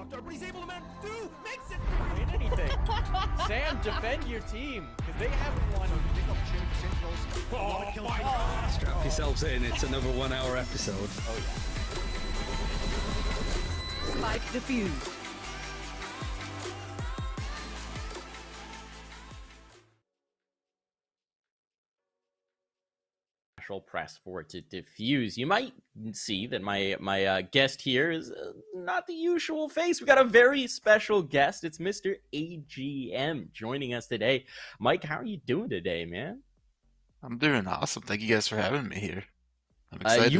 but he's able to makes it. Ain't anything. Sam, defend your team because they haven't won. Oh, my God. Strap yourselves in. It's another 1 hour episode. Oh yeah. Spike defused. Press for it to diffuse. You might see that my guest here is not the usual face. We got a very special guest. It's Mr. AGM joining us today. Mike, how are you doing today, man? I'm doing awesome. Thank you guys for having me here. I'm excited.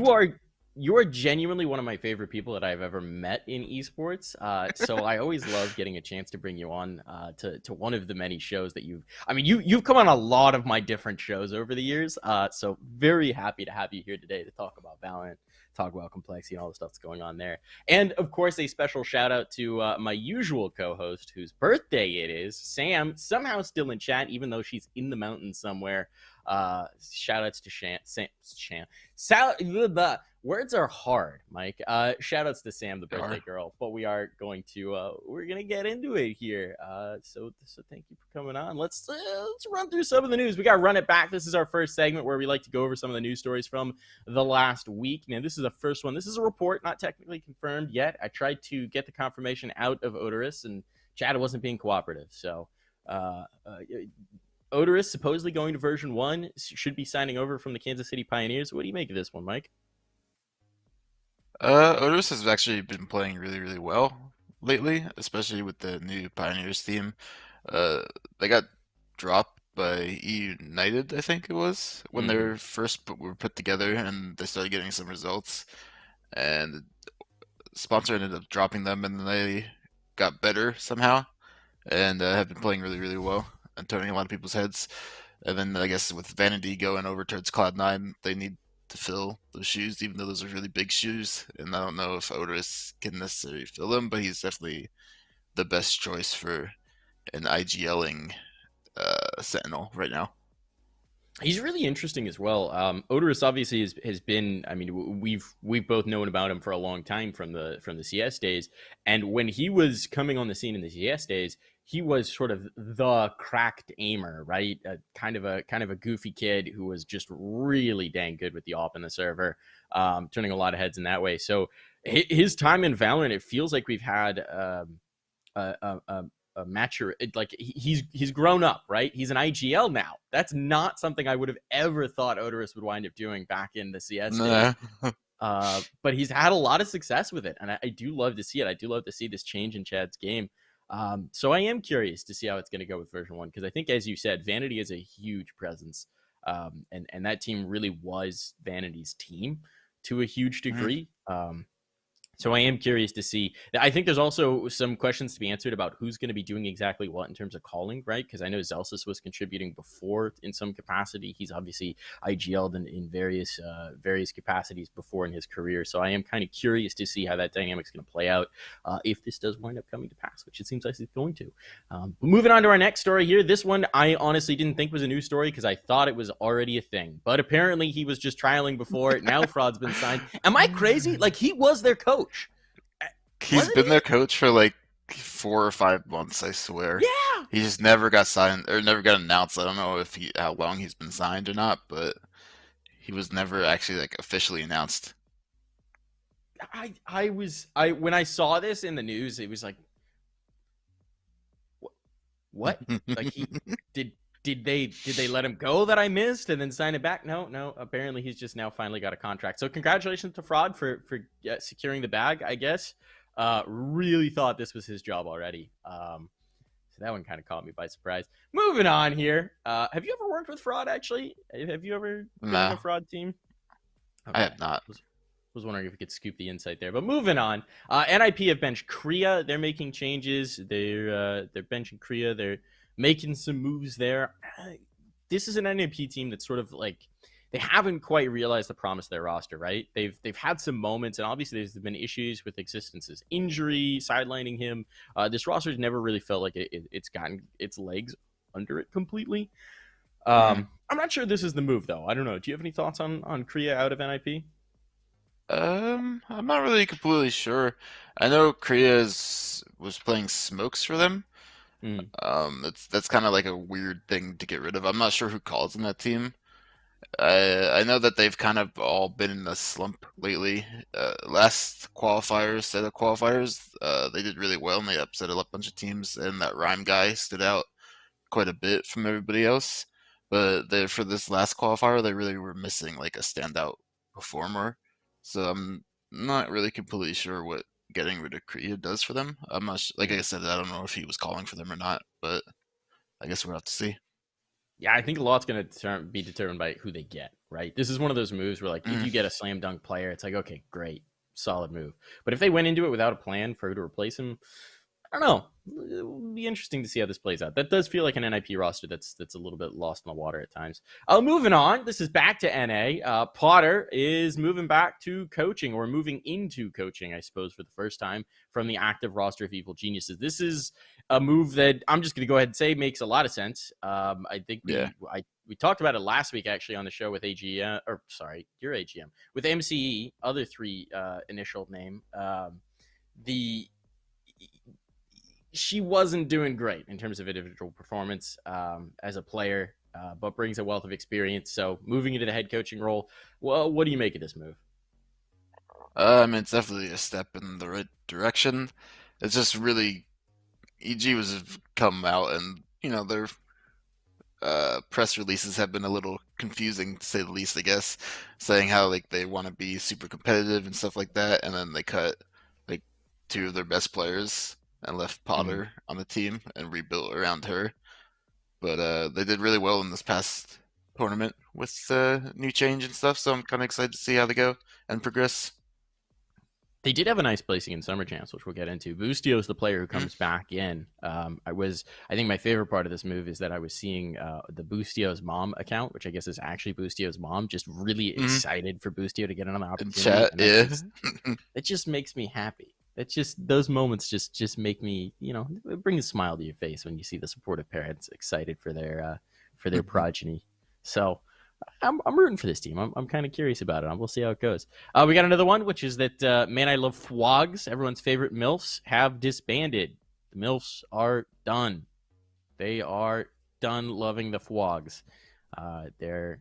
You are genuinely one of my favorite people that I've ever met in esports. So I always love getting a chance to bring you on to one of the many shows that you've come on a lot of my different shows over the years. So very happy to have you here today to talk about Valorant, talk about complexity and all the stuff that's going on there. And of course, a special shout out to my usual co-host whose birthday it is, Sam, somehow still in chat, even though she's in the mountains somewhere. Shout outs to words are hard, Mike. Shout outs to Sam, the birthday girl, but we're gonna get into it here. So thank you for coming on. Let's run through some of the news. We gotta run it back. This is our first segment where we like to go over some of the news stories from the last week. Now, this is the first one. This is a report, not technically confirmed yet. I tried to get the confirmation out of Odorous, and Chad wasn't being cooperative. So, Odorous supposedly going to version 1, should be signing over from the Kansas City Pioneers. What do you make of this one, Mike? Odorous has actually been playing really, really well lately, especially with the new Pioneers team. They got dropped by United, I think it was, when they were were put together, and they started getting some results. And the sponsor ended up dropping them, and then they got better somehow, and have been playing really, really well and turning a lot of people's heads. And then I guess with Vanity going over towards Cloud9, they need to fill those shoes, even though those are really big shoes. And I don't know if Odorous can necessarily fill them, but he's definitely the best choice for an IGLing Sentinel right now. He's really interesting as well. Odorous obviously has been. I mean, we've both known about him for a long time from the CS days. And when he was coming on the scene in the CS days, he was sort of the cracked aimer, right? Kind of a goofy kid who was just really dang good with the AWP in the server, turning a lot of heads in that way. So his time in Valorant, it feels like we've had a mature, like he's grown up, right? He's an IGL now. That's not something I would have ever thought Odorous would wind up doing back in the CS days. But he's had a lot of success with it, and I do love to see it. I do love to see this change in Chad's game. So I am curious to see how it's going to go with version 1, because I think, as you said, Vanity is a huge presence, and that team really was Vanity's team to a huge degree. So I am curious to see. I think there's also some questions to be answered about who's going to be doing exactly what in terms of calling, right? Because I know Zelsis was contributing before in some capacity. He's obviously IGL'd in various capacities before in his career. So I am kind of curious to see how that dynamic's going to play out if this does wind up coming to pass, which it seems like it's going to. Moving on to our next story here. This one I honestly didn't think was a news story because I thought it was already a thing. But apparently he was just trialing before. Now Fraud's been signed. Am I crazy? Like, he was their coach. He's been their coach for like 4 or 5 months, I swear. Yeah. He just never got signed or never got announced. I don't know how long he's been signed or not, but he was never actually like officially announced. When I saw this in the news, it was like, what? Like, did they let him go that I missed and then sign it back? No. Apparently he's just now finally got a contract. So congratulations to Fraud for securing the bag, I guess. Really thought this was his job already. So that one kind of caught me by surprise. Moving on here. Have you ever worked with Fraud, actually? Have you ever been on a Fraud team? Okay. I have not. Was wondering if we could scoop the insight there. But moving on. NIP have benched Korea. They're making changes. They're benching Korea. They're making some moves there. This is an NIP team that's sort of like, they haven't quite realized the promise of their roster, right? They've had some moments, and obviously there's been issues with existences, injury, sidelining him. This roster's never really felt like it's gotten its legs under it completely. I'm not sure this is the move, though. I don't know. Do you have any thoughts on Korea out of NIP? I'm not really completely sure. I know was playing smokes for them. Mm. That's kind of like a weird thing to get rid of. I'm not sure who calls in that team. I know that they've kind of all been in a slump lately. Last qualifiers, set of qualifiers, they did really well and they upset a bunch of teams. And that Rhyme guy stood out quite a bit from everybody else. But for this last qualifier, they really were missing like a standout performer. So I'm not really completely sure what getting rid of Korea does for them. I'm not like I said, I don't know if he was calling for them or not, but I guess we'll have to see. Yeah, I think a lot's going to be determined by who they get, right? This is one of those moves where, like, if you get a slam dunk player, it's like, okay, great, solid move. But if they went into it without a plan for who to replace him, I don't know. It'll be interesting to see how this plays out. That does feel like an NIP roster that's a little bit lost in the water at times. Moving on. This is back to NA. Potter is moving back to coaching, or moving into coaching, I suppose, for the first time from the active roster of Evil Geniuses. This is a move that I'm just going to go ahead and say makes a lot of sense. I think we talked about it last week, actually, on the show with AGM, or sorry, your AGM, with MCE, other three initial name. She wasn't doing great in terms of individual performance as a player, but brings a wealth of experience. So moving into the head coaching role, well, what do you make of this move? I mean, it's definitely a step in the right direction. It's just really EG was come out and their press releases have been a little confusing to say the least, I guess, saying how like they want to be super competitive and stuff like that, and then they cut like two of their best players and left Potter on the team and rebuilt around her. But they did really well in this past tournament with new change and stuff, so I'm kind of excited to see how they go and progress. They did have a nice placing in Summer Champs, which we'll get into. Boostio is the player who comes back in. I think my favorite part of this move is that I was seeing the Boostio's mom account, which I guess is actually Boostio's mom, just really excited for Boostio to get another opportunity. Chat, yeah. It just makes me happy. It's just those moments just make me, it brings a smile to your face when you see the supportive parents excited for their progeny. So I'm rooting for this team. I'm kind of curious about it. We'll see how it goes. We got another one, which is that Man I Love Fwogs, everyone's favorite MILFs, have disbanded. The MILFs are done. They are done loving the Fwogs. They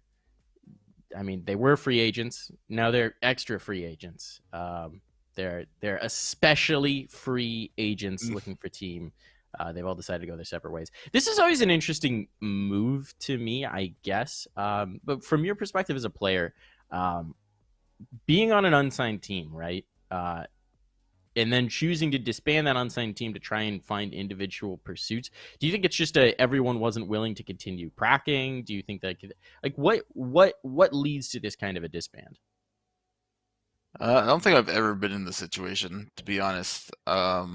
were free agents. Now they're extra free agents. They're especially free agents looking for team. They've all decided to go their separate ways. This is always an interesting move to me, I guess. But from your perspective as a player, being on an unsigned team, right? And then choosing to disband that unsigned team to try and find individual pursuits. Do you think it's just everyone wasn't willing to continue pracking? Do you think that what leads to this kind of a disband? I don't think I've ever been in this situation, to be honest. I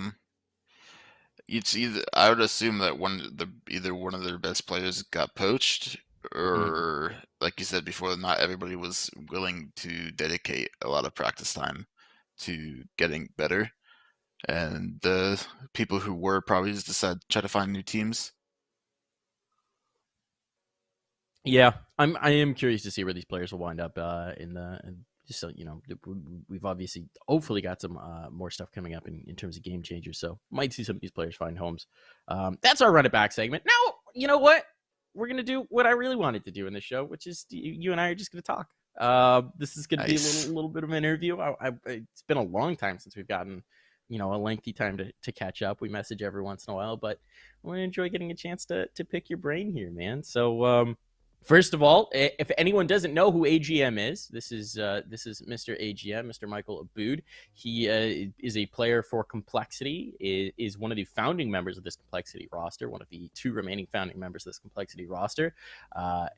would assume that either one of their best players got poached, or like you said before, not everybody was willing to dedicate a lot of practice time to getting better, and the people who were probably just decided to try to find new teams. Yeah, I am curious to see where these players will wind up just so we've obviously hopefully got some more stuff coming up in terms of game changers, so might see some of these players find homes. That's our run it back segment. Now, you know what? We're going to do what I really wanted to do in this show, which is you and I are just going to talk. This is going to be a little bit of an interview. It's been a long time since we've gotten a lengthy time to catch up. We message every once in a while, but I want to enjoy getting a chance to pick your brain here, man. So first of all, if anyone doesn't know who AGM is, this is Mr. AGM, Mr. Michael Abood. He is a player for Complexity, is one of the founding members of this Complexity roster, one of the two remaining founding members of this Complexity roster.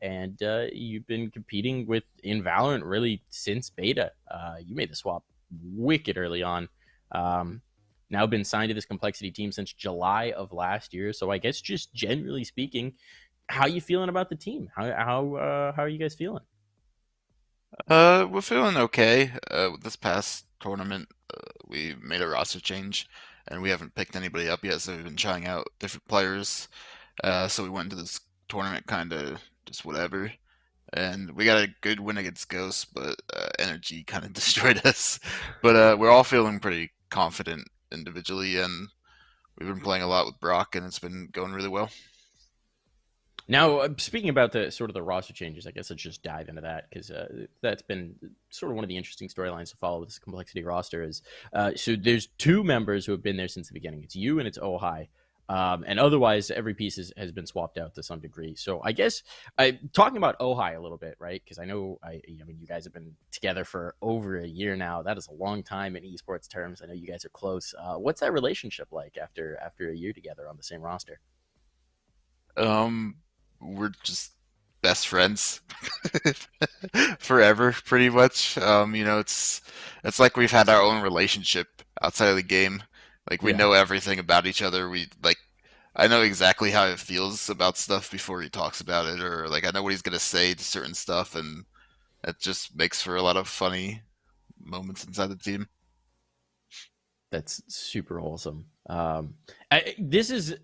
And you've been competing in Valorant really since beta. You made the swap wicked early on. Now been signed to this Complexity team since July of last year. So I guess just generally speaking, how you feeling about the team? How are you guys feeling? We're feeling okay. This past tournament, we made a roster change, and we haven't picked anybody up yet, so we've been trying out different players. So we went into this tournament kind of just whatever, and we got a good win against Ghost, but energy kind of destroyed us. But we're all feeling pretty confident individually, and we've been playing a lot with Brock, and it's been going really well. Now, speaking about the sort of the roster changes, I guess let's just dive into that because that's been sort of one of the interesting storylines to follow with this complexity roster. Is so there's two members who have been there since the beginning. It's you and it's Ohai. And otherwise, every piece has been swapped out to some degree. So I guess talking about Ohai a little bit, right? Because I mean, you guys have been together for over a year now. That is a long time in esports terms. I know you guys are close. What's that relationship like after a year together on the same roster? We're just best friends forever, pretty much. It's like we've had our own relationship outside of the game. Like we Yeah. know everything about each other. I know exactly how he feels about stuff before he talks about it, or like I know what he's gonna say to certain stuff, and it just makes for a lot of funny moments inside the team. That's super wholesome. This is,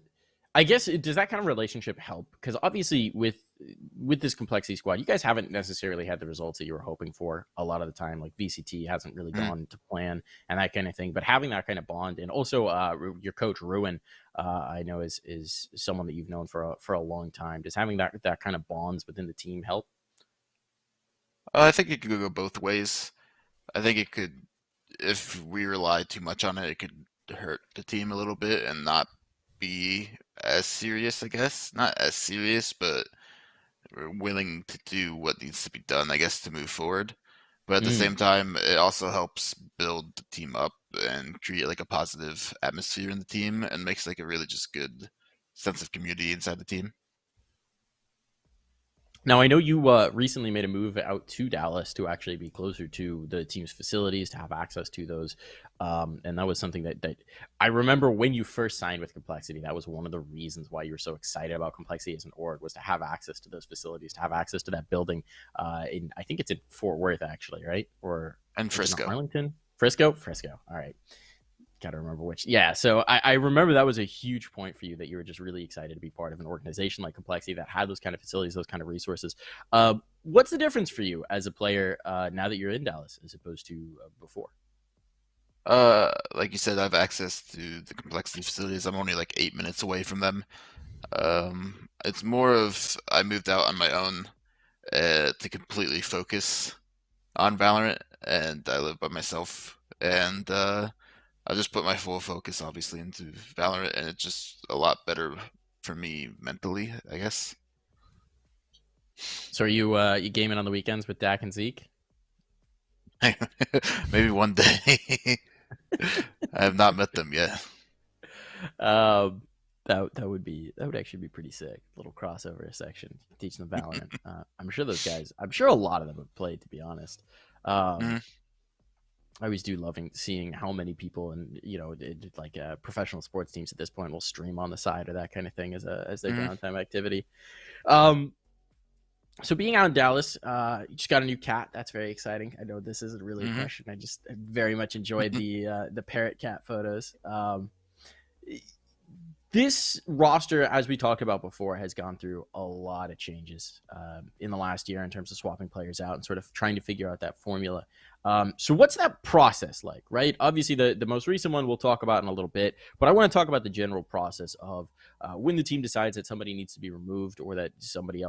I guess, does that kind of relationship help? Because obviously, with this complexity squad, you guys haven't necessarily had the results that you were hoping for a lot of the time. Like VCT hasn't really gone to plan and that kind of thing. But having that kind of bond, and also your coach Ruin, I know is someone that you've known for a long time. Does having that kind of bonds within the team help? I think it could go both ways. I think it could, if we rely too much on it, it could hurt the team a little bit and not be as serious, I guess. Not as serious, but we're willing to do what needs to be done, I guess, to move forward. But at the Mm. same time, it also helps build the team up and create like a positive atmosphere in the team and makes like a really just good sense of community inside the team. Now, I know you recently made a move out to Dallas to actually be closer to the team's facilities, to have access to those. And that was something that I remember when you first signed with Complexity. That was one of the reasons why you were so excited about Complexity as an org, was to have access to those facilities, to have access to that building. I think it's in Fort Worth, actually, right? Or And is it in Frisco. Arlington? Frisco. All right. Gotta remember which. Yeah, so I remember that was a huge point for you, that you were just really excited to be part of an organization like Complexity that had those kind of facilities, those kind of resources. What's the difference for you as a player now that you're in Dallas as opposed to before? Like you said, I have access to the complexity facilities. I'm only like 8 minutes away from them. It's more of I moved out on my own to completely focus on Valorant, and I live by myself. And I just put my full focus, obviously, into Valorant, and it's just a lot better for me mentally, I guess. So are you gaming on the weekends with Dak and Zeke? Maybe one day. I have not met them yet. Um, that would actually be pretty sick. Little crossover section, teach them Valorant. I'm sure those guys. I'm sure a lot of them have played. To be honest, Mhm. I always do loving seeing how many people and like professional sports teams at this point will stream on the side or that kind of thing as their Mhm. downtime activity. Um, so being out in Dallas, you just got a new cat. That's very exciting. I know this isn't really a Mhm. question. I just very much enjoyed the parrot cat photos. This roster, as we talked about before, has gone through a lot of changes in the last year in terms of swapping players out and sort of trying to figure out that formula. So what's that process like, right? Obviously, the most recent one we'll talk about in a little bit, but I want to talk about the general process of when the team decides that somebody needs to be removed or that somebody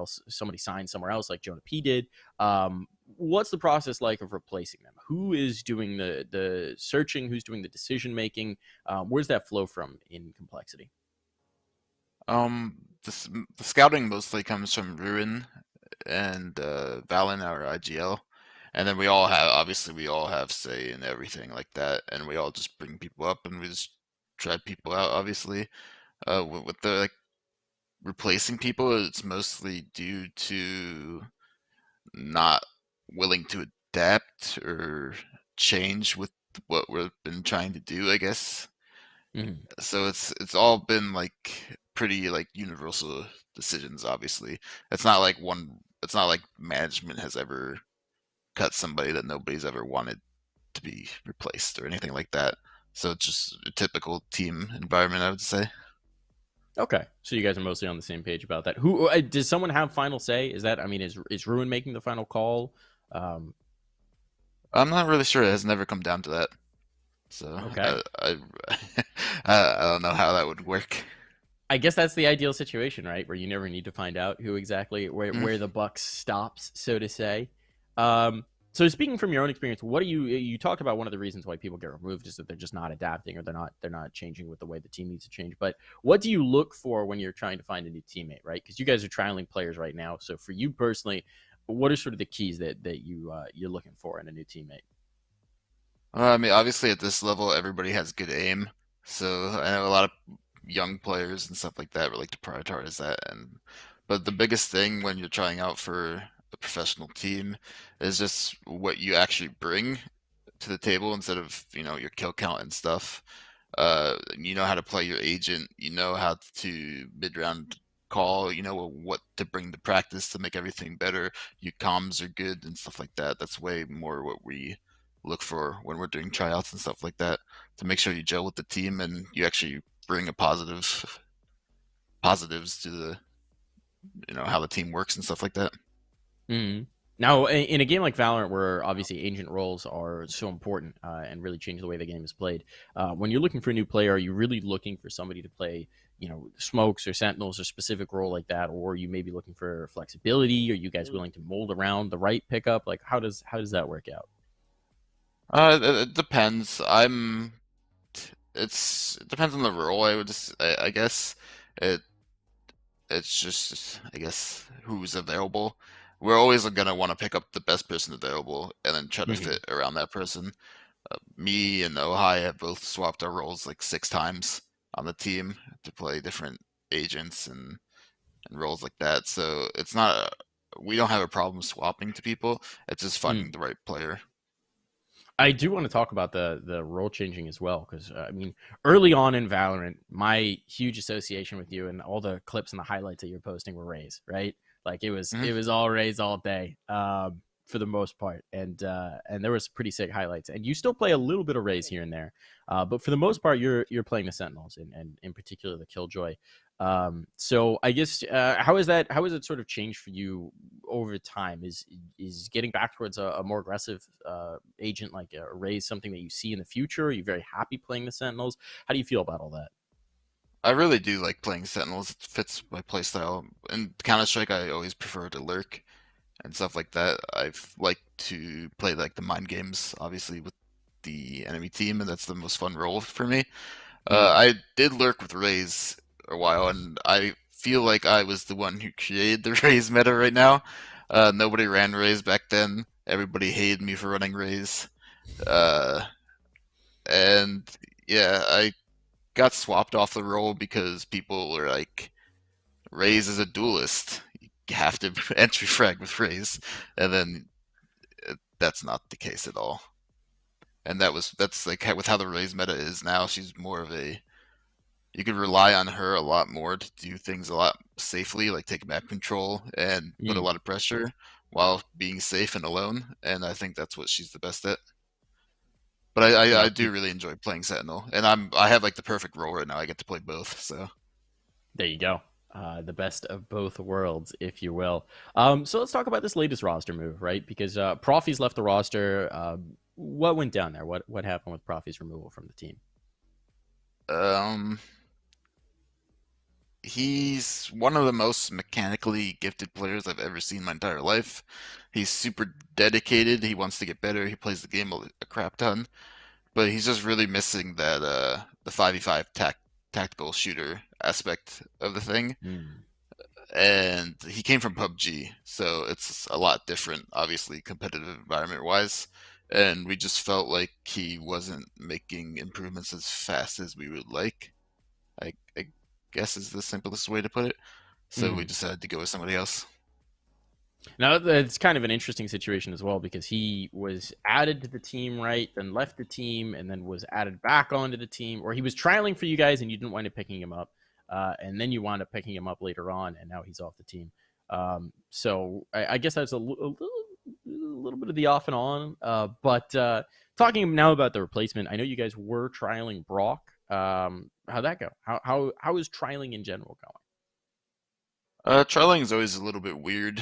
signs somewhere else, like Jonah P did. What's the process like of replacing them? Who is doing the searching? Who's doing the decision making? Where's that flow from in Complexity? The scouting mostly comes from Ruin and Valen, our IGL, and then we all have say in everything like that, and we all just bring people up and we just try people out. Obviously, with the like replacing people, it's mostly due to not willing to adapt or change with what we've been trying to do, I guess. Mhm. So it's all been like pretty like universal decisions, obviously. It's not like management has ever cut somebody that nobody's ever wanted to be replaced or anything like that. So it's just a typical team environment, I would say. Okay, so you guys are mostly on the same page about that. Who does someone have final say? Is that, I mean, is Ruin making the final call? Um, I'm not really sure. It has never come down to that. So okay, I don't know how that would work. I guess that's the ideal situation, right? Where you never need to find out who exactly Mm. where the buck stops, so to say. Um, so speaking from your own experience, what do you talked about one of the reasons why people get removed is that they're just not adapting or they're not changing with the way the team needs to change. But what do you look for when you're trying to find a new teammate, right? Because you guys are trialing players right now. So for you personally, what are sort of the keys that you're looking for in a new teammate? I mean, obviously at this level, everybody has good aim. So I know a lot of young players and stuff like that would like to prioritize that. And but the biggest thing when you're trying out for a professional team is just what you actually bring to the table instead of, your kill count and stuff. You know how to play your agent, you know how to mid-round call, you know what to bring to practice to make everything better. Your comms are good and stuff like that. That's way more what we look for when we're doing tryouts and stuff like that to make sure you gel with the team and you actually bring a positives to the how the team works and stuff like that. Mhm. Now, in a game like Valorant, where obviously agent roles are so important and really change the way the game is played, when you're looking for a new player, are you really looking for somebody to play, smokes or sentinels or specific role like that, or are you maybe looking for flexibility? Are you guys willing to mold around the right pickup? Like, how does that work out? It depends. It depends on the role. I guess it it's just I guess who's available. We're always gonna want to pick up the best person available and then try to Hmm. fit around that person. Me and Ohai have both swapped our roles like 6 times on the team to play different agents and roles like that. So it's not we don't have a problem swapping to people. It's just finding the right player. I do want to talk about the role changing as well, because I mean, early on in Valorant, my huge association with you and all the clips and the highlights that you're posting were Raze, right? Like it was all Raze all day, for the most part, and there was pretty sick highlights. And you still play a little bit of Raze here and there, but for the most part, you're playing the Sentinels and in particular the Killjoy. So I guess how is that? How has it sort of changed for you over time? Is getting back towards a more aggressive agent like a Raze something that you see in the future? Are you very happy playing the Sentinels? How do you feel about all that? I really do like playing Sentinels. It fits my playstyle. In Counter Strike, I always prefer to lurk and stuff like that. I've liked to play like the mind games, obviously with the enemy team, and that's the most fun role for me. Mm. I did lurk with Raze a while, and I feel like I was the one who created the Raze meta right now. Nobody ran Raze back then. Everybody hated me for running Raze. Uh, and yeah, I got swapped off the role because people were like, Raze is a duelist. You have to entry frag with Raze. And then that's not the case at all. And that's like with how the Raze meta is now. She's more of a you could rely on her a lot more to do things a lot safely, like take map control and put a Mm. lot of pressure while being safe and alone. And I think that's what she's the best at. But I No, do really enjoy playing Sentinel, and I have like the perfect role right now. I get to play both, so. there you go. The best of both worlds, if you will. So let's talk about this latest roster move, right? Because Profi's left the roster. What went down there? What happened with Profi's removal from the team? Um, he's one of the most mechanically gifted players I've ever seen in my entire life. He's super dedicated. He wants to get better. He plays the game a crap ton, but he's just really missing that the 5v5 tactical shooter aspect of the thing. Mm. And he came from PUBG, so it's a lot different, obviously, competitive environment wise. And we just felt like he wasn't making improvements as fast as we would like. I guess is the simplest way to put it. So we Mm. decided to go with somebody else. Now it's kind of an interesting situation as well because he was added to the team, right? Then left the team, and then was added back onto the team, or he was trialing for you guys and you didn't wind up picking him up, and then you wound up picking him up later on, and now he's off the team. So I guess that's a little bit of the off and on. But talking now about the replacement, I know you guys were trialing Brock. How'd that go? How is trialing in general going? Trialing is always a little bit weird.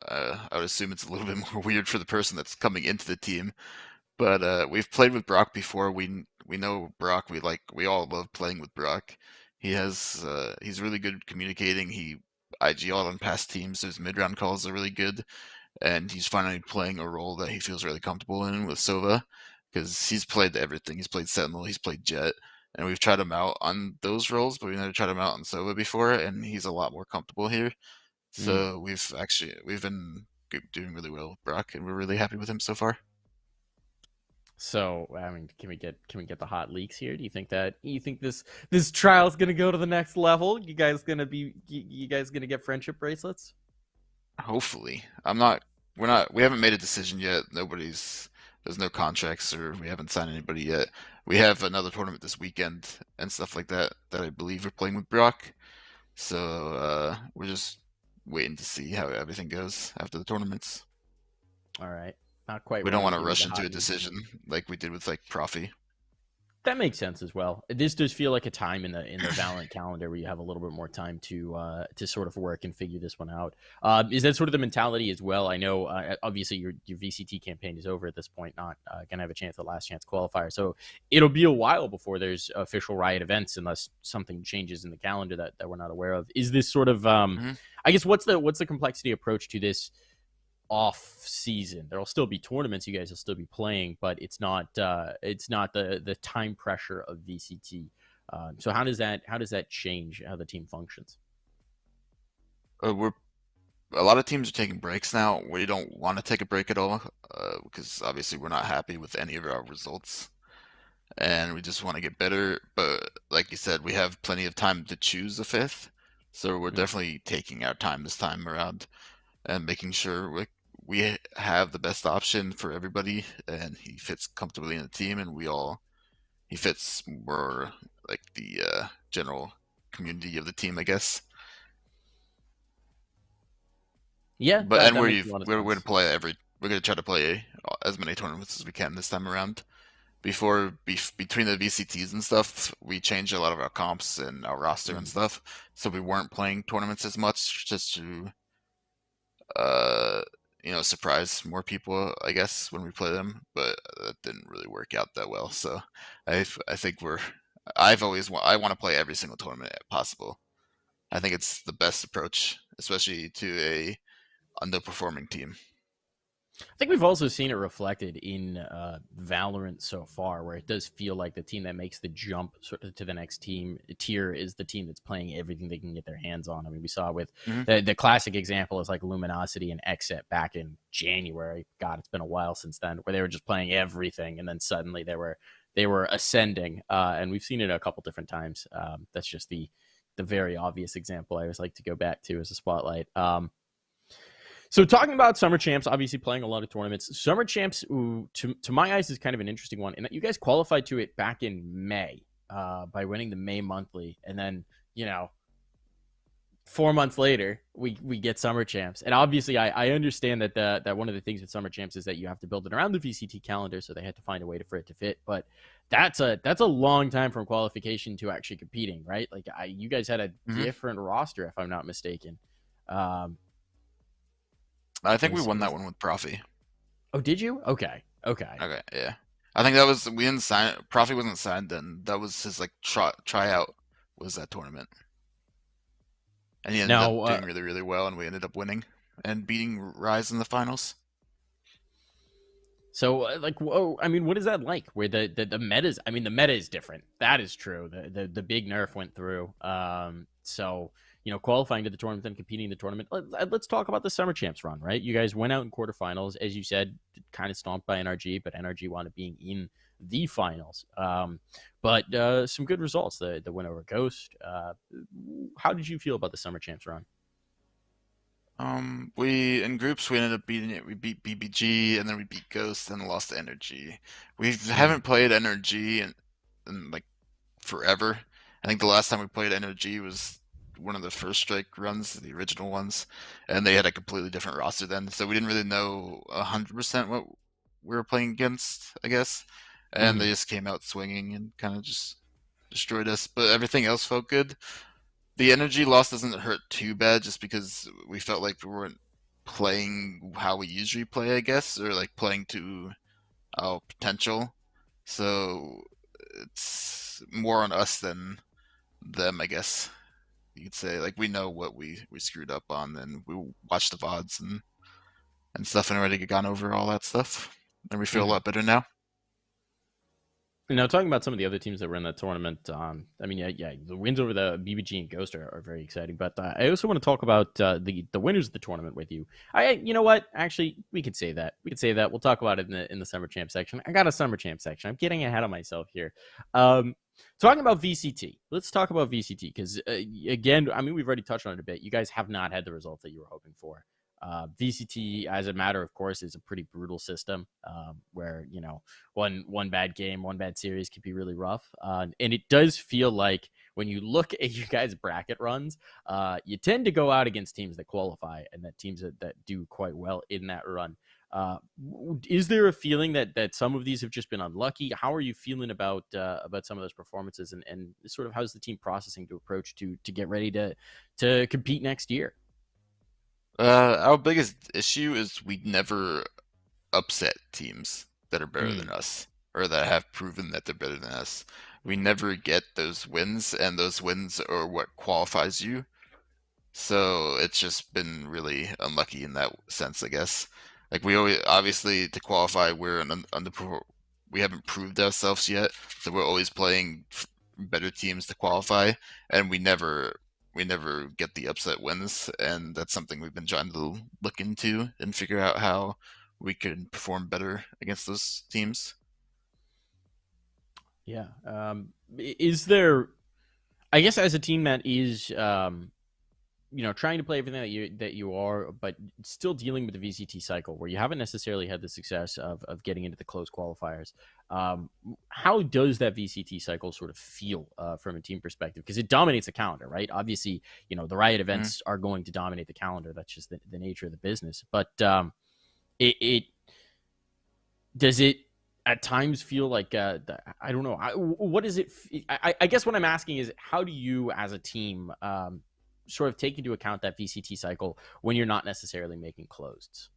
I would assume it's a little bit more weird for the person that's coming into the team. But we've played with Brock before. We know Brock. We all love playing with Brock. He's really good at communicating. He IG all on past teams. So his mid round calls are really good, and he's finally playing a role that he feels really comfortable in with Sova, because he's played everything. He's played Sentinel. He's played Jet. And we've tried him out on those roles, but we've never tried him out on Sova before, and he's a lot more comfortable here. Mm. So we've been doing really well with Brock, and we're really happy with him so far. So, I mean, can we get the hot leaks here? Do you think this trial is gonna go to the next level? You guys gonna get friendship bracelets? Hopefully, we haven't made a decision yet. There's no contracts, or we haven't signed anybody yet. We have another tournament this weekend and stuff like that I believe we're playing with Brock. So we're just waiting to see how everything goes after the tournaments. All right, not quite. We don't want to ready rush the into hot a leaks. decision like we did with like Profi. That makes sense as well. This does feel like a time in the Valorant calendar where you have a little bit more time to sort of work and figure this one out. Is that sort of the mentality as well? I know obviously your VCT campaign is over at this point, not gonna have a chance at last chance qualifier, so it'll be a while before there's official Riot events unless something changes in the calendar that we're not aware of. Is this sort of I guess what's the complexity approach to this off season? There'll still be tournaments, you guys will still be playing, but it's not the time pressure of VCT. So how does that change how the team functions? We're A lot of teams are taking breaks now. We don't want to take a break at all, because obviously we're not happy with any of our results, and we just want to get better. But like you said, we have plenty of time to choose a fifth, so we're definitely taking our time this time around and making sure we have the best option for everybody, and he fits comfortably in the team, and he fits more like the general community of the team, I guess. Yeah, But that and makes a lot of we're going sense. to we're going to try to play as many tournaments as we can this time around. Between the VCTs and stuff, we changed a lot of our comps and our roster and stuff, so we weren't playing tournaments as much, just to surprise more people, I guess, when we play them. But that didn't really work out that well. So I think I want to play every single tournament possible. I think it's the best approach, especially to a underperforming team. I think we've also seen it reflected in Valorant so far, where it does feel like the team that makes the jump sort of to the next tier is the team that's playing everything they can get their hands on. I mean, we saw with the classic example is like Luminosity and Exit back in January. God, it's been a while since then, where they were just playing everything, and then suddenly they were ascending. And we've seen it a couple different times. That's just the very obvious example I always like to go back to as a spotlight. So talking about Summer Champs, obviously playing a lot of tournaments. Summer Champs, to my eyes, is kind of an interesting one. And you guys qualified to it back in May by winning the May Monthly. And then, 4 months later, we get Summer Champs. And obviously, I understand that one of the things with Summer Champs is that you have to build it around the VCT calendar, so they had to find a way for it to fit. But that's a long time from qualification to actually competing, right? Like you guys had a different roster, if I'm not mistaken. I think we won that one with Profi. Oh, did you? Okay, yeah. I think that was we didn't sign. Profi wasn't signed then. That was his like tryout. Was that tournament? And he ended up doing really, really well, and we ended up winning and beating Rise in the finals. So, I mean, what is that like? Where the metas? I mean, the meta is different. That is true. The big nerf went through. So, qualifying to the tournament and competing in the tournament. Let's talk about the Summer Champs run, right? You guys went out in quarterfinals, as you said, kind of stomped by NRG, but NRG wound up being in the finals. But some good results. The win over Ghost. How did you feel about the Summer Champs run? We in groups we ended up beating it. We beat BBG, and then we beat Ghost, and lost to NRG. We haven't played NRG in like forever. I think the last time we played NRG was one of the first strike runs, the original ones, and they had a completely different roster then, so we didn't really know 100% what we were playing against, I guess. And they just came out swinging and kind of just destroyed us, but everything else felt good. The energy loss doesn't hurt too bad, just because we felt like we weren't playing how we usually play, I guess, or like playing to our potential. So it's more on us than them, I guess you could say. Like we know what we screwed up on, and we watched the VODs and stuff, and already gone over all that stuff, and we feel a lot better now. Now, talking about some of the other teams that were in that tournament, I mean, yeah, the wins over the BBG and Ghost are very exciting. But I also want to talk about the winners of the tournament with you. You know what? Actually, we could say that. We could say that. We'll talk about it in the Summer Champ section. I got a Summer Champ section. I'm getting ahead of myself here. Talking about VCT, let's talk about VCT because again, I mean, we've already touched on it a bit. You guys have not had the results that you were hoping for. VCT, as a matter of course, is a pretty brutal system where, you know, one bad game, one bad series can be really rough. And it does feel like when you look at you guys' bracket runs, you tend to go out against teams that qualify and that teams that do quite well in that run. Is there a feeling that some of these have just been unlucky? How are you feeling about some of those performances and sort of how's the team processing to approach to get ready to compete next year? Our biggest issue is we never upset teams that are better than us or that have proven that they're better than us. We never get those wins, and those wins are what qualifies you. So it's just been really unlucky in that sense, I guess. Like we always, obviously, to qualify, we're we haven't proved ourselves yet, so we're always playing better teams to qualify, and we never get the upset wins, and that's something we've been trying to look into and figure out how we can perform better against those teams. Yeah. Is there, I guess, as a team that is, you know, trying to play everything that you are, but still dealing with the VCT cycle where you haven't necessarily had the success of getting into the close qualifiers. How does that VCT cycle sort of feel from a team perspective? Because it dominates the calendar, right? Obviously, you know, the Riot events are going to dominate the calendar. That's just the nature of the business. But it does it at times feel like I don't know. What is it? I guess what I'm asking is, how do you as a team sort of take into account that VCT cycle when you're not necessarily making closeds?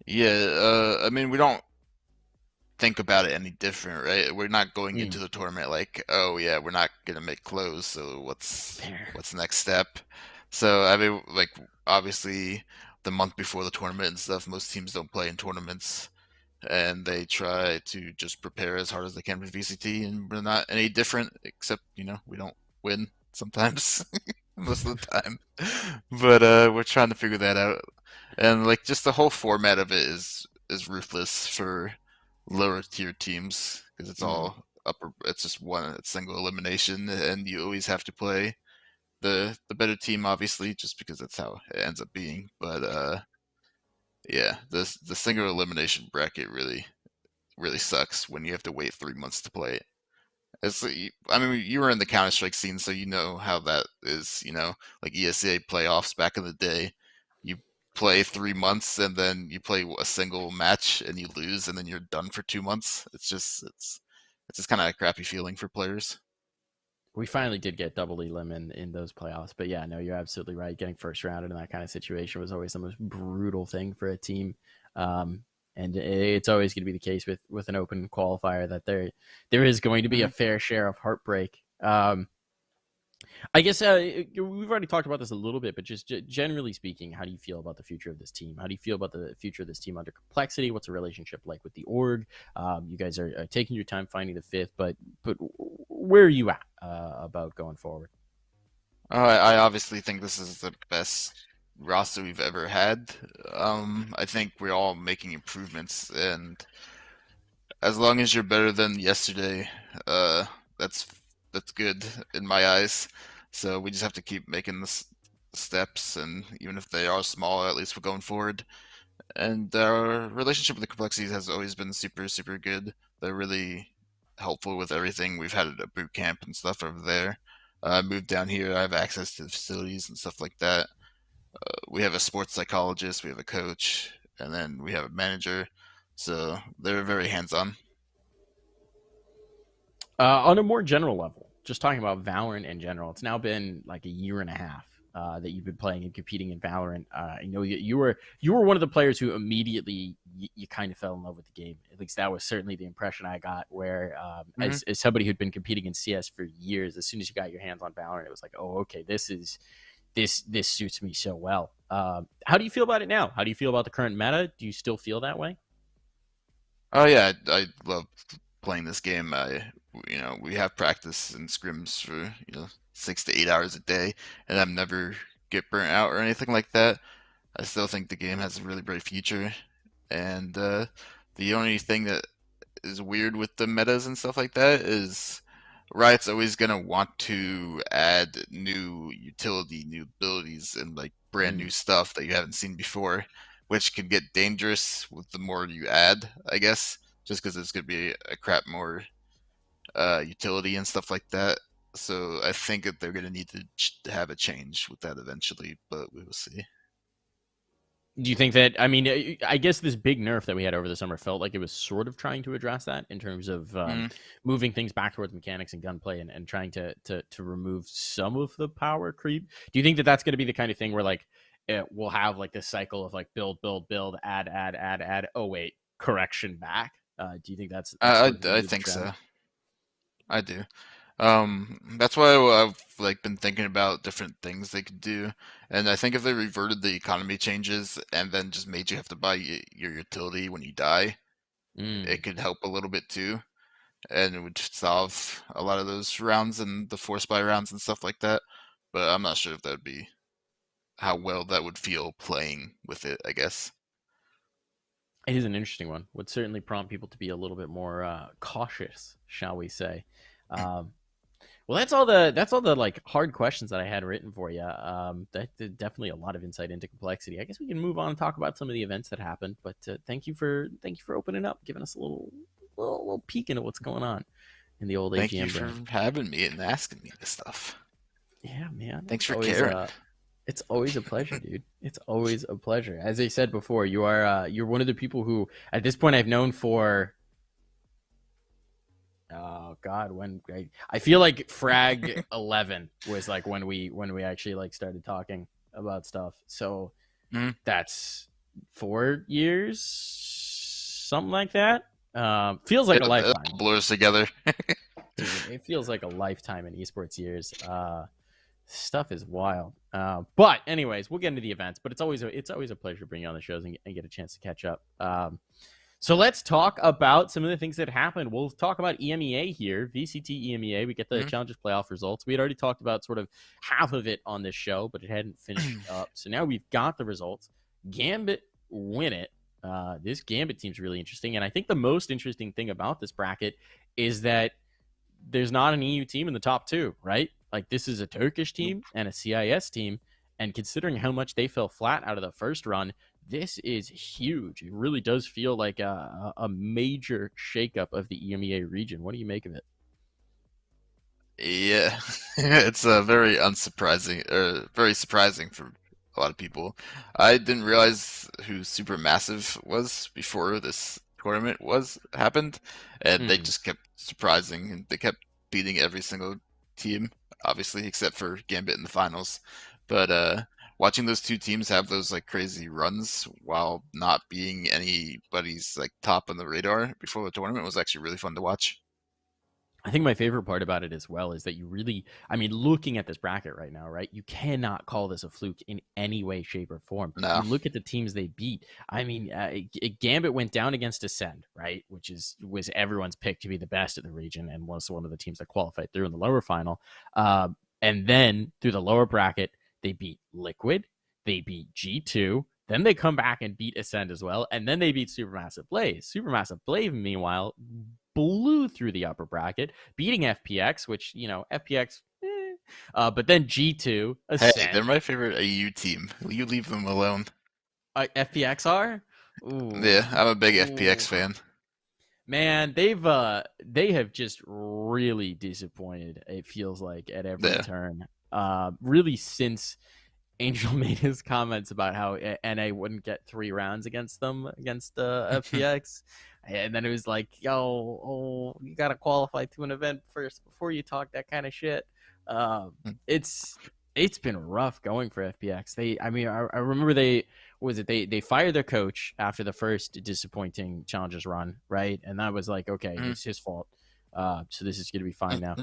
Yeah, I mean, we don't think about it any different, right? We're not going into the tournament like, oh yeah, we're not gonna make close, so what's the next step? So I mean, like obviously the month before the tournament and stuff, most teams don't play in tournaments, and they try to just prepare as hard as they can for VCT, and we're not any different, except, you know, we don't win sometimes, most of the time. But we're trying to figure that out, and like just the whole format of it is ruthless for lower tier teams because it's all upper. It's just it's single elimination, and you always have to play the better team, obviously, just because that's how it ends up being. But yeah, the single elimination bracket really sucks when you have to wait 3 months to play it. I mean, you were in the Counter-Strike scene, so you know how that is. You know, like ESA playoffs back in the day, you play 3 months and then you play a single match and you lose, and then you're done for 2 months. It's just kind of a crappy feeling for players. We finally did get double elim in those playoffs, but yeah, no, you're absolutely right. Getting first rounded in that kind of situation was always the most brutal thing for a team. And it's always going to be the case with an open qualifier that there is going to be a fair share of heartbreak. I guess we've already talked about this a little bit, but just generally speaking, how do you feel about the future of this team? How do you feel about the future of this team under complexity? What's the relationship like with the org? You guys are taking your time finding the fifth, but where are you at about going forward? I obviously think this is the best roster we've ever had. I think we're all making improvements, and as long as you're better than yesterday, that's good in my eyes. So we just have to keep making the steps, and even if they are small, at least we're going forward. And our relationship with the complexities has always been super, super good. They're really helpful with everything. We've had a boot camp and stuff over there. I moved down here. I have access to the facilities and stuff like that. We have a sports psychologist, we have a coach, and then we have a manager. So they're very hands-on. On a more general level, just talking about Valorant in general, it's now been like a year and a half that you've been playing and competing in Valorant. I know you were one of the players who immediately you kind of fell in love with the game. At least that was certainly the impression I got. Where Hmm. as somebody who'd been competing in CS for years, as soon as you got your hands on Valorant, it was like, oh, okay, this suits me so well. How do you feel about it now? How do you feel about the current meta? Do you still feel that way? Oh yeah, I love playing this game. We have practice and scrims for 6 to 8 hours a day, and I've never get burnt out or anything like that. I still think the game has a really bright future, and the only thing that is weird with the metas and stuff like that is Riot's always gonna want to add new utility, new abilities, and like brand Mm. new stuff that you haven't seen before, which can get dangerous with the more you add, I guess, just because it's gonna be a crap more utility and stuff like that. So I think that they're gonna need to have a change with that eventually, but we will see. Do you think that? I mean, I guess this big nerf that we had over the summer felt like it was sort of trying to address that in terms of Mm. moving things back towards mechanics and gunplay and trying to remove some of the power creep. Do you think that that's going to be the kind of thing where like we'll have like this cycle of like build, build, build, add. Oh wait, correction back. Do you think that's I, sort of going I to I be the think trend? so. I do. That's why I've like been thinking about different things they could do, and I think if they reverted the economy changes and then just made you have to buy your utility when you die, it Mm. could help a little bit too, and it would solve a lot of those rounds and the force buy rounds and stuff like that. But I'm not sure if that would be how well that would feel playing with it, I guess. It is an interesting one. Would certainly prompt people to be a little bit more cautious, shall we say? Um, Well, that's all the like hard questions that I had written for you. Definitely a lot of insight into complexity. I guess we can move on and talk about some of the events that happened. But thank you for opening up, giving us a little peek into what's going on in the old Thank you AGM for brain. having me and asking me this stuff. Yeah, man, Thanks it's for always caring. it's always a pleasure, dude. It's always a pleasure. As I said before, you're one of the people who at this point I've known for. Oh God, when I feel like Frag 11 was like when we actually like started talking about stuff. So Mm. that's 4 years, something like that. Feels like a It lifetime, all blurs together. dude. It feels like a lifetime in esports years. Stuff is wild. But anyways, we'll get into the events. But it's always a pleasure to bring you on the shows and get a chance to catch up. So let's talk about some of the things that happened. We'll talk about EMEA here, VCT EMEA. We get the Mm. Challengers playoff results. We had already talked about sort of half of it on this show, but it hadn't finished up. So now we've got the results. Gambit win it. This Gambit team's really interesting. And I think the most interesting thing about this bracket is that there's not an EU team in the top two, right? Like this is a Turkish team and a CIS team. And considering how much they fell flat out of the first run, this is huge. It really does feel like a major shakeup of the EMEA region. What do you make of it? Yeah, it's very unsurprising, or very surprising for a lot of people. I didn't realize who Supermassive was before this tournament was happened, and they Mm. just kept surprising, and they kept beating every single team, obviously, except for Gambit in the finals. But watching those two teams have those like crazy runs while not being anybody's like top on the radar before the tournament was actually really fun to watch. I think my favorite part about it as well is that you really, I mean, looking at this bracket right now, right? You cannot call this a fluke in any way, shape, or form. No. You look at the teams they beat. I mean, Gambit went down against Ascend, right? Which was everyone's pick to be the best of the region and was one of the teams that qualified through in the lower final. And then through the lower bracket, they beat Liquid, they beat G2. Then they come back and beat Ascend as well, and then they beat Supermassive Blaze. Supermassive Blaze, meanwhile, blew through the upper bracket, beating FPX, which, FPX, but then G2, Hey, they're Ascend, my favorite AU team. Will you leave them alone? FPX are? Ooh, Yeah, I'm a big FPX ooh. fan. Man, they have just really disappointed, it feels like, at every Yeah. turn. Really since Angel made his comments about how NA wouldn't get 3 rounds against them against FPX, and then it was like, yo, you gotta qualify to an event first before you talk that kind of shit. It's been rough going for FPX. I remember they fired their coach after the first disappointing challenges run, right? And that was like, okay, it's his fault. So this is gonna be fine now.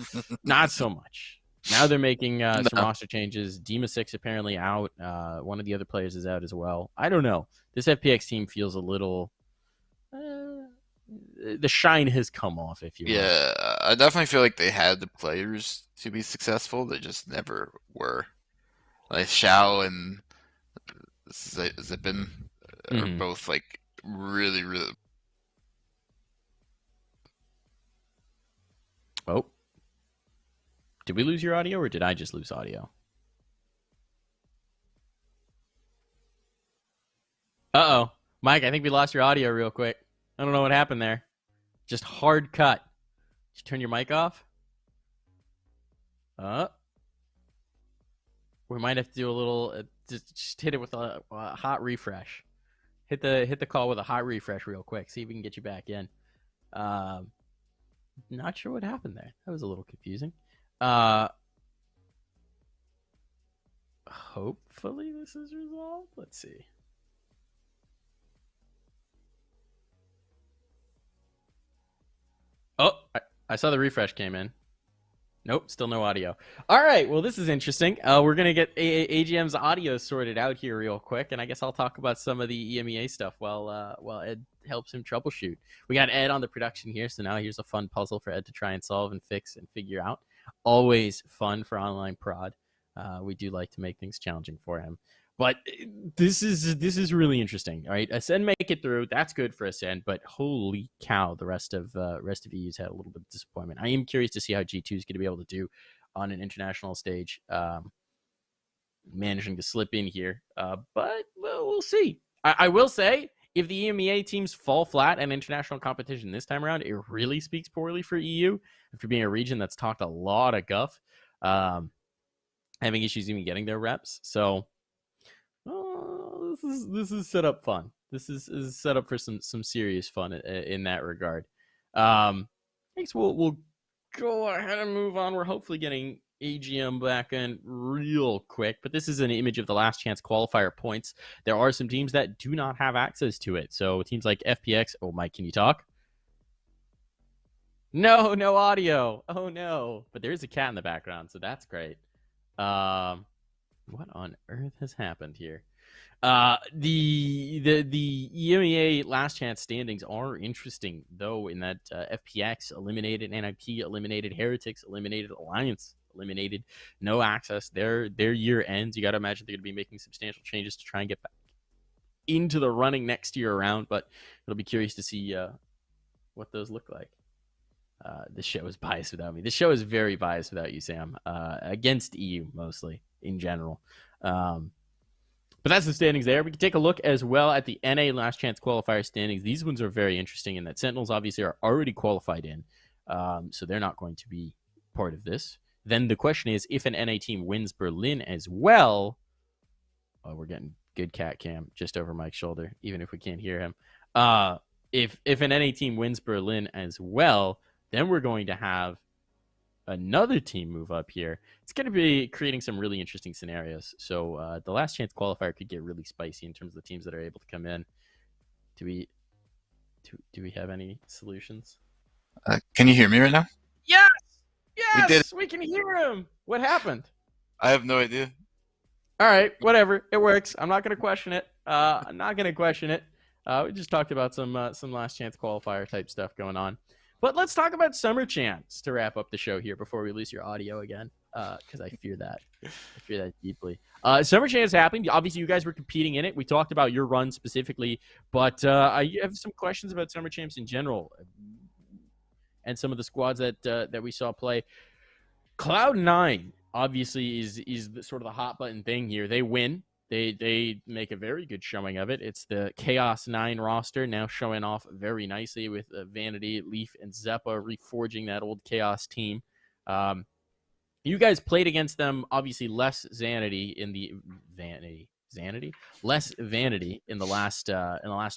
Not so much. Now they're making some roster changes. Dima 6 apparently out. One of the other players is out as well. I don't know. This FPX team feels a little... the shine has come off, if you will. Yeah, I definitely feel like they had the players to be successful. They just never were. Like Xiao and Zippin are both like really, really... Oh. Did we lose your audio, or did I just lose audio? Uh-oh. Mike, I think we lost your audio real quick. I don't know what happened there. Just hard cut. Did you turn your mic off? We might have to do a little... just hit it with a hot refresh. Hit the call with a hot refresh real quick. See if we can get you back in. Not sure what happened there. That was a little confusing. Hopefully this is resolved. Let's see. Oh, I saw the refresh came in. Nope, still no audio. All right, well, this is interesting. We're going to get AGM's audio sorted out here real quick, and I guess I'll talk about some of the EMEA stuff while Ed helps him troubleshoot. We got Ed on the production here, so now here's a fun puzzle for Ed to try and solve and fix and figure out. Always fun for online prod. We do like to make things challenging for him. But this is really interesting, all right? Ascend make it through. That's good for Ascend, but holy cow, the rest of EU's had a little bit of disappointment. I am curious to see how G2 is going to be able to do on an international stage, managing to slip in here. But we'll see. I will say, if the EMEA teams fall flat in international competition this time around, it really speaks poorly for EU, for being a region that's talked a lot of guff, having issues even getting their reps. So this is set up fun. This is set up for some serious fun in that regard. I guess we'll go ahead and move on. We're hopefully getting AGM back in real quick, but this is an image of the last chance qualifier points. There are some teams that do not have access to it. So teams like FPX. Oh, Mike, can you talk? No audio. Oh no, but there is a cat in the background, so that's great. What on earth has happened here? The EMEA last chance standings are interesting, though, in that FPX eliminated, NIP eliminated, Heretics eliminated, Alliance eliminated, no access. Their year ends. You got to imagine they're going to be making substantial changes to try and get back into the running next year around, but it'll be curious to see what those look like. This show is biased without me. This show is very biased without you, Sam. Against EU, mostly, in general. But that's the standings there. We can take a look as well at the NA last chance qualifier standings. These ones are very interesting in that Sentinels obviously are already qualified in. So they're not going to be part of this. Then the question is, if an NA team wins Berlin as well... Oh, we're getting good cat cam just over Mike's shoulder, even if we can't hear him. If an NA team wins Berlin as well, then we're going to have another team move up here. It's going to be creating some really interesting scenarios. So the last chance qualifier could get really spicy in terms of the teams that are able to come in. Do we have any solutions? Can you hear me right now? Yes! We did. We can hear him. What happened? I have no idea. All right, whatever. It works. I'm not going to question it. We just talked about some last chance qualifier type stuff going on. But let's talk about Summer Chance to wrap up the show here before we lose your audio again, because I fear that. I fear that deeply. Summer Chance happened. Obviously, you guys were competing in it. We talked about your run specifically, but I have some questions about Summer Champs in general and some of the squads that we saw play. Cloud9 obviously is sort of the hot button thing here. They win. They make a very good showing of it. It's the Chaos 9 roster now showing off very nicely with Vanity, Leaf, and Zeppa reforging that old Chaos team. You guys played against them, obviously less vanity in the less vanity in the last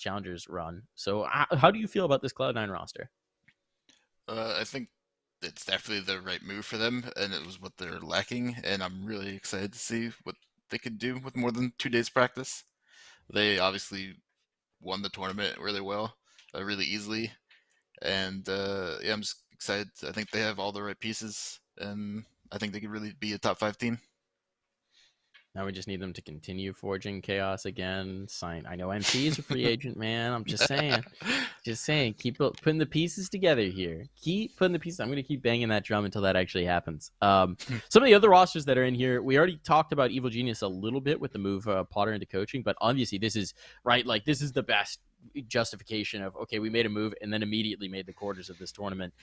Challengers run. So how do you feel about this Cloud9 roster? I think it's definitely the right move for them, and it was what they're lacking. And I'm really excited to see what they could do with more than 2 days practice. They obviously won the tournament really well, really easily, and yeah, I'm just excited. I think they have all the right pieces, and I think they could really be a top 5 team. Now we just need them to continue forging chaos again. Sign. I know MC is a free agent, man. I'm just saying. Just saying. Keep putting the pieces together here. Keep putting the pieces. I'm going to keep banging that drum until that actually happens. Some of the other rosters that are in here, we already talked about Evil Genius a little bit with the move Potter into coaching, but obviously this is right. Like this is the best justification of, okay, we made a move and then immediately made the quarters of this tournament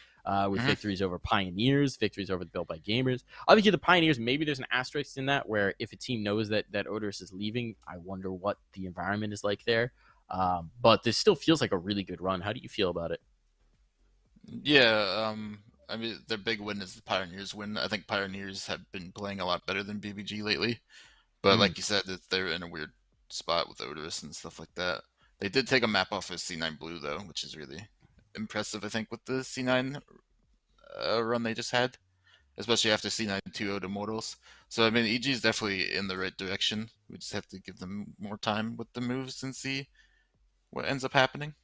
with victories over Pioneers, victories over the Built by Gamers. Obviously the Pioneers, maybe there's an asterisk in that where if a team knows that Odorous is leaving, I wonder what the environment is like there. But this still feels like a really good run. How do you feel about it? Yeah, I mean, their big win is the Pioneers win. I think Pioneers have been playing a lot better than BBG lately, but like you said, they're in a weird spot with Odorous and stuff like that. They did take a map off of C9 Blue though, which is really impressive. I think with the C9 run they just had, especially after C9 2-0 Immortals. So I mean, EG is definitely in the right direction. We just have to give them more time with the moves and see what ends up happening.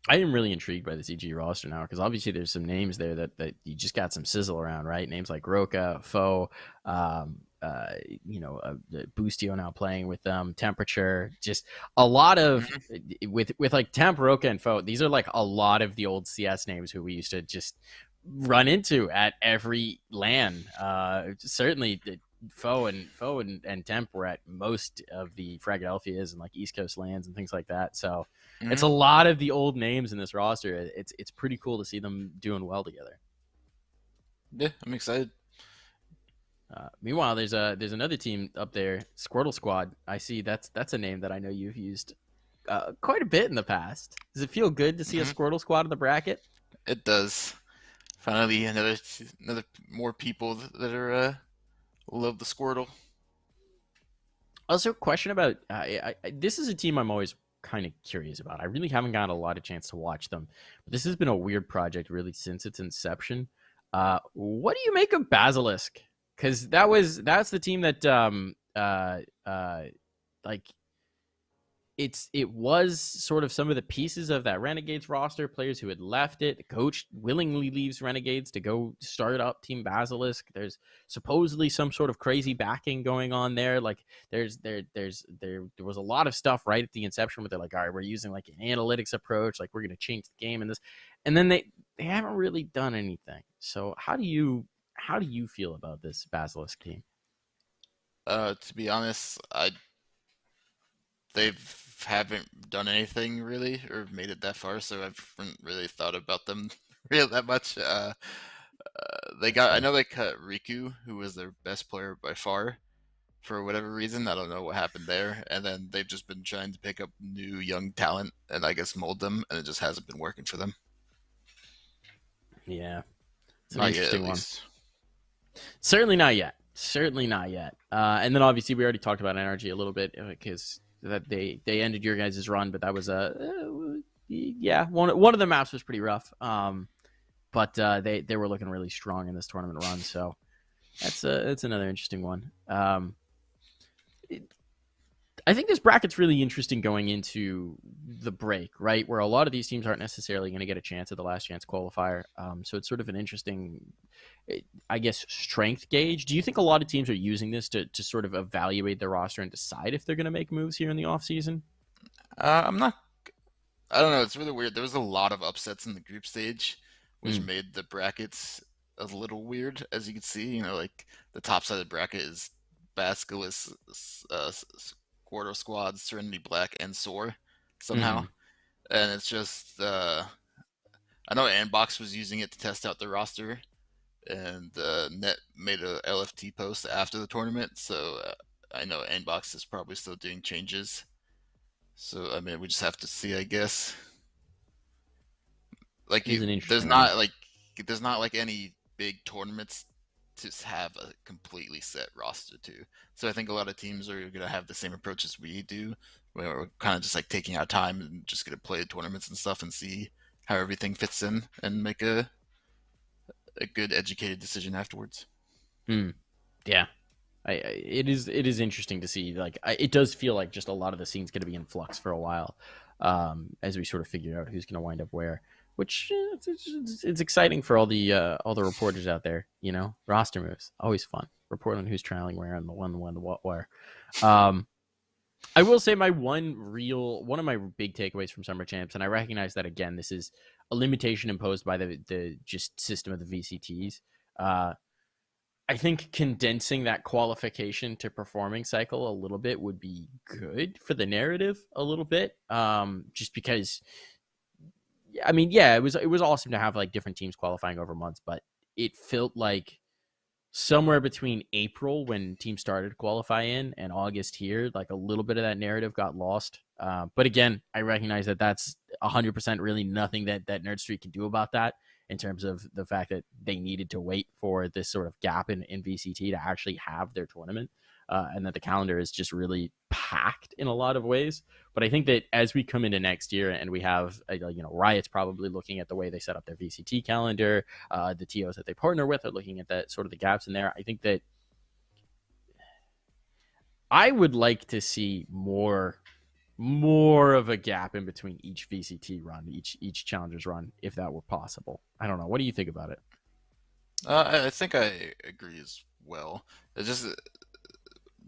I am really intrigued by this EG roster now because obviously there's some names there that you just got some sizzle around, right? Names like Roka, Foe, Boostio now playing with them, Temperature, just a lot of with like Temp, Roka, and Foe. These are like a lot of the old CS names who we used to just run into at every LAN. Certainly. Foe and Temp were at most of the Philadelphias and like East Coast lands and things like that. So it's a lot of the old names in this roster. It's pretty cool to see them doing well together. Yeah, I'm excited. Meanwhile, there's another team up there, Squirtle Squad. I see that's a name that I know you've used quite a bit in the past. Does it feel good to see a Squirtle Squad in the bracket? It does. Finally, another more people that are love the Squirtle. Also, question about this is a team I'm always kind of curious about. I really haven't gotten a lot of chance to watch them, but this has been a weird project really since its inception. What do you make of Basilisk? Because that's the team that like it was sort of some of the pieces of that Renegades roster, players who had left it. The coach willingly leaves Renegades to go start up Team Basilisk. There's supposedly some sort of crazy backing going on there. Like there was a lot of stuff right at the inception where they're like, all right, we're using like an analytics approach, like we're gonna change the game and this, and then they haven't really done anything. So how do you feel about this Basilisk team? To be honest, they haven't done anything really or made it that far, so I haven't really thought about them really that much. I know they cut Riku, who was their best player by far, for whatever reason. I don't know what happened there, and then they've just been trying to pick up new young talent and I guess mold them, and it just hasn't been working for them. Yeah, it's an Not yet, interesting at one. least. Certainly not yet. And then obviously we already talked about NRG a little bit because that they ended your guys' run, but that was one of the maps was pretty rough. But they were looking really strong in this tournament run, so that's another interesting one. I think this bracket's really interesting going into the break, right? Where a lot of these teams aren't necessarily going to get a chance at the last chance qualifier. So it's sort of an interesting, I guess, strength gauge. Do you think a lot of teams are using this to sort of evaluate their roster and decide if they're going to make moves here in the offseason? I don't know. It's really weird. There was a lot of upsets in the group stage, which made the brackets a little weird, as you can see. Like the top side of the bracket is Basilisk, Squirtle Squad, Serenity Black, and Soar somehow. And it's just, I know Anbox was using it to test out the roster, and Net made a LFT post after the tournament, so I know Anbox is probably still doing changes. So, I mean, we just have to see, I guess. Like, there's not like any big tournaments to have a completely set roster too. So I think a lot of teams are going to have the same approach as we do, where we're kind of just like taking our time and just going to play tournaments and stuff and see how everything fits in and make a good educated decision afterwards. Yeah. It is interesting to see. Like, it does feel like just a lot of the scene's going to be in flux for a while, as we sort of figure out who's going to wind up where. Which it's exciting for all the reporters out there. You know, roster moves always fun. Report on who's trialing where and the what where. I will say one of my big takeaways from Summer Champs, and I recognize that again, this is a limitation imposed by the just system of the VCTs. I think condensing that qualification to performing cycle a little bit would be good for the narrative a little bit. Just because, I mean, yeah, it was awesome to have like different teams qualifying over months, but it felt like somewhere between April when teams started qualifying and August here, like a little bit of that narrative got lost. But again, I recognize that that's 100% really nothing that Nerd Street can do about that, in terms of the fact that they needed to wait for this sort of gap in VCT to actually have their tournament, and that the calendar is just really packed in a lot of ways. But I think that as we come into next year and we have, Riot's probably looking at the way they set up their VCT calendar, the TOs that they partner with are looking at that sort of the gaps in there. I think that I would like to see more of a gap in between each VCT run, each challengers run, if that were possible. I don't know. What do you think about it? I think I agree as well. It's just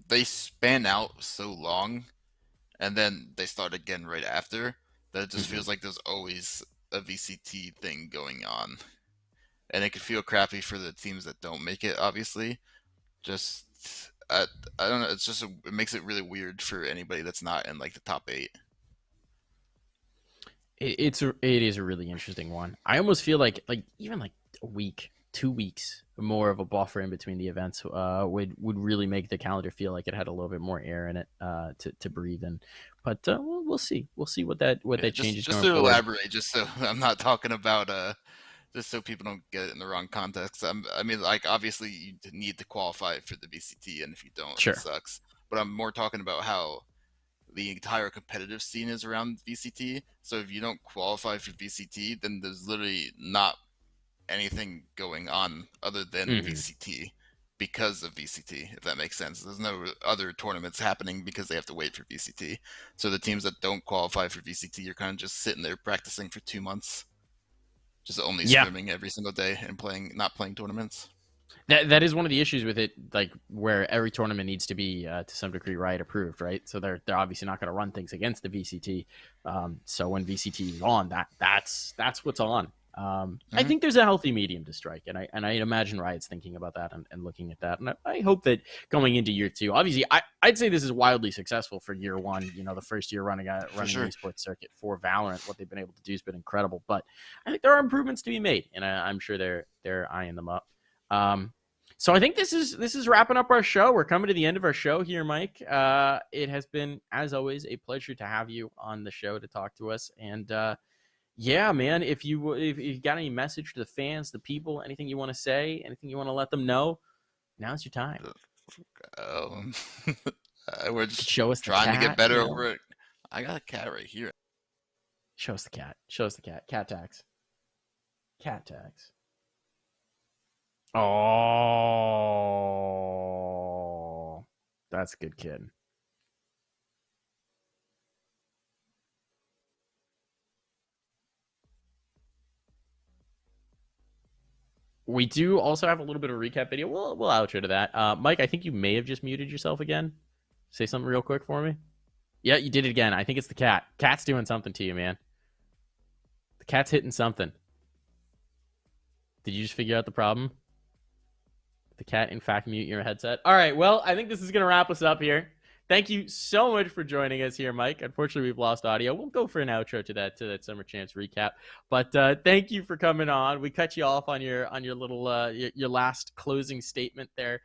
they span out so long, and then they start again right after, that it just feels like there's always a VCT thing going on. And it can feel crappy for the teams that don't make it, obviously. Just, I don't know, it makes it really weird for anybody that's not in like the top 8. It is a really interesting one. I almost feel like even like a week, 2 weeks more of a buffer in between the events would really make the calendar feel like it had a little bit more air in it to breathe in. But we'll see what that changes. Just to elaborate, just so I'm not talking about just so people don't get it in the wrong context. I mean, like, obviously you need to qualify for the VCT, and if you don't, sure, it sucks. But I'm more talking about how the entire competitive scene is around VCT. So if you don't qualify for VCT, then there's literally not anything going on other than VCT because of VCT, if that makes sense. There's no other tournaments happening because they have to wait for VCT. So the teams that don't qualify for VCT are kind of just sitting there practicing for 2 months, just only swimming every single day and not playing tournaments. That is one of the issues with it, like where every tournament needs to be to some degree Riot approved, right? So they're obviously not going to run things against the VCT. So when VCT is on, that's what's on. I think there's a healthy medium to strike, and I imagine Riot's thinking about that and looking at that, and I hope that going into year 2, obviously I'd say this is wildly successful for year 1. The first year running the esports circuit for Valorant, what they've been able to do has been incredible. But I think there are improvements to be made, and I'm sure they're eyeing them up. So I think this is wrapping up our show. We're coming to the end of our show here, Mike. It has been, as always, a pleasure to have you on the show to talk to us. And yeah, man, if you got any message to the fans, the people, anything you want to say, anything you want to let them know, now's your time. We're just show us trying to get better over it. it. I got a cat right here. Show us the cat. Show us the cat. Cat tags. Cat tags. Oh, that's a good kid. We do also have a little bit of a recap video. We'll outro to that. Mike, I think you may have just muted yourself again. Say something real quick for me. Yeah, you did it again. I think it's the cat. Cat's doing something to you, man. The cat's hitting something. Did you just figure out the problem? The cat, in fact, mute your headset. All right, well, I think this is going to wrap us up here. Thank you so much for joining us here, Mike. Unfortunately, we've lost audio. We'll go for an outro to that Summer Champs recap. But thank you for coming on. We cut you off on your little your last closing statement there.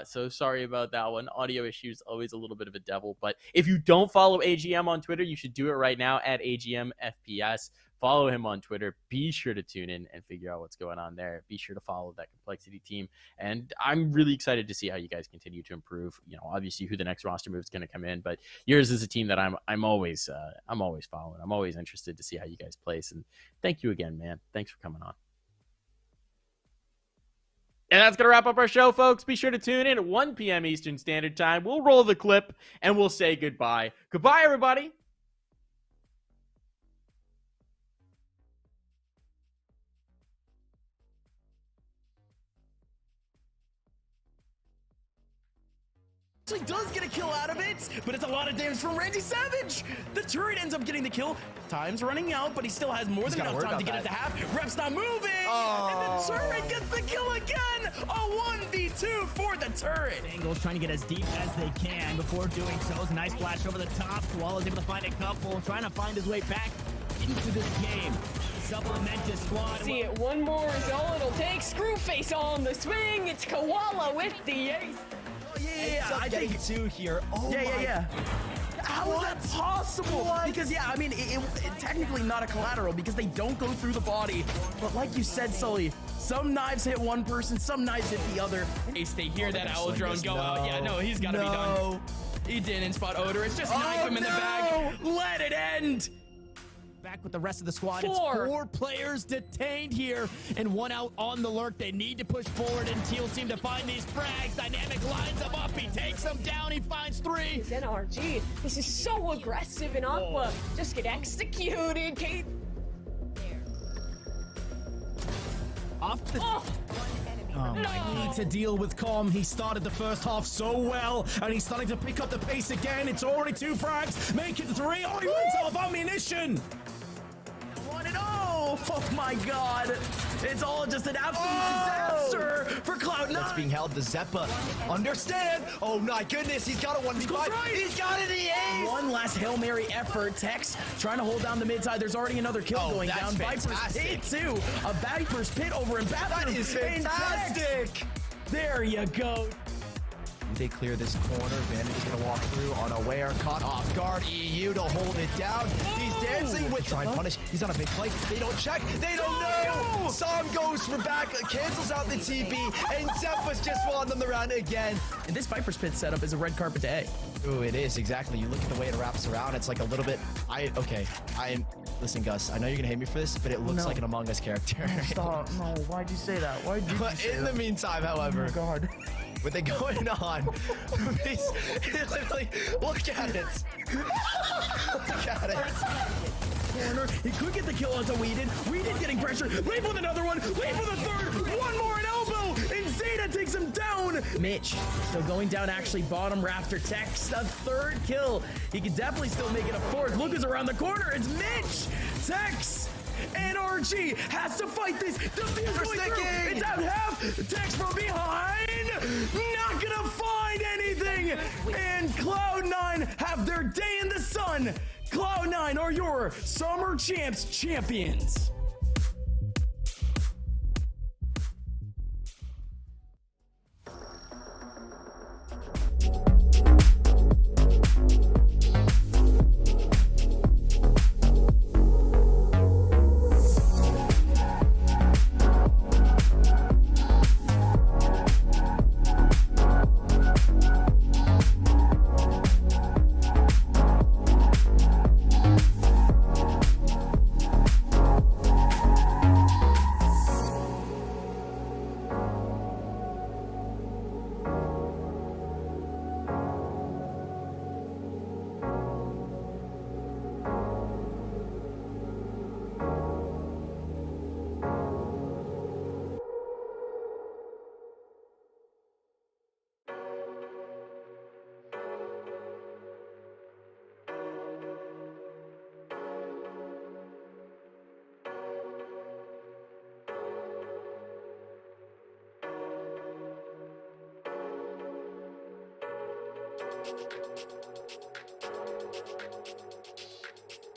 So sorry about that one. Audio issues, always a little bit of a devil. But if you don't follow AGM on Twitter, you should do it right now at AGM FPS. Follow him on Twitter. Be sure to tune in and figure out what's going on there. Be sure to follow that Complexity team. And I'm really excited to see how you guys continue to improve. Obviously who the next roster move is going to come in, but yours is a team that I'm always following. I'm always interested to see how you guys place. And thank you again, man. Thanks for coming on. And that's going to wrap up our show, folks. Be sure to tune in at 1 p.m. Eastern Standard Time. We'll roll the clip and we'll say goodbye. Goodbye, everybody. Actually does get a kill out of it, but it's a lot of damage from Randy Savage. The turret ends up getting the kill. Time's running out, but he still has more than enough time to get it to half. Rep's not moving, and the turret gets the kill again. A 1v2 for the turret. Angles trying to get as deep as they can before doing so. It's a nice flash over the top. Koala's able to find a couple, trying to find his way back into this game. Supplemented squad. See it, one more is all it'll take. Screwface on the swing. It's Koala with the ace. I think two here. Oh yeah. How is that possible? What? Because I mean, it technically not a collateral because they don't go through the body. But like you said, Sully, some knives hit one person, some knives hit the other. Ace, they hear that owl drone go out. Yeah, no, he's got to be done. He didn't spot Odor. It's just knife him in the back. Let it end. Back with the rest of the squad. Four. It's 4 players detained here and 1 out on the lurk. They need to push forward, and Teal seem to find these frags. Dynamic lines them up. He takes them down. He finds 3. His NRG. This is so aggressive, and Aqua just get executed. Kate. Off the... Need to deal with Calm. He started the first half so well, and he's starting to pick up the pace again. It's already 2 frags. Make it 3. Oh, he runs out of ammunition. Oh my god. It's all just an absolute disaster for Cloud9. That's being held to Zeppa. Understand? Oh my goodness, he's got a 1v5. He's got an ace. One last Hail Mary effort. Tex trying to hold down the mid side. There's already another kill going down. Fantastic. Viper's Pit too. A Viper's Pit over in bathroom. That is fantastic. There you go. They clear this corner. Bandit is going to walk through unaware, caught off guard. EU to hold it down. He's dancing with try and punish. He's on a big play. They don't check. They don't know. Som goes for back, cancels out the TP, and Zeppa's just won them the round again. And this Viper's Pit setup is a red carpet to A. Ooh, it is, exactly. You look at the way it wraps around, it's like a little bit... Listen, Gus, I know you're going to hate me for this, but it looks like an Among Us character. Stop. No, why'd you say that? Why'd you But say in that? the meantime, however... Oh, God. With it going on, literally, look at it. Look at it. Corner. He could get the kill onto Weedon. Weedon getting pressure. Leave with another one. Leave with a third. One more at elbow. And Zeta takes him down. Mitch still going down actually bottom rafter. Tex a 3rd kill. He could definitely still make it a 4th. Lucas around the corner. It's Mitch. Tex. NRG has to fight this. Defuse going through. It's out half. Tex from behind. Not gonna find anything. And Cloud9 have their day in the sun. Cloud9 are your Summer Champs champions.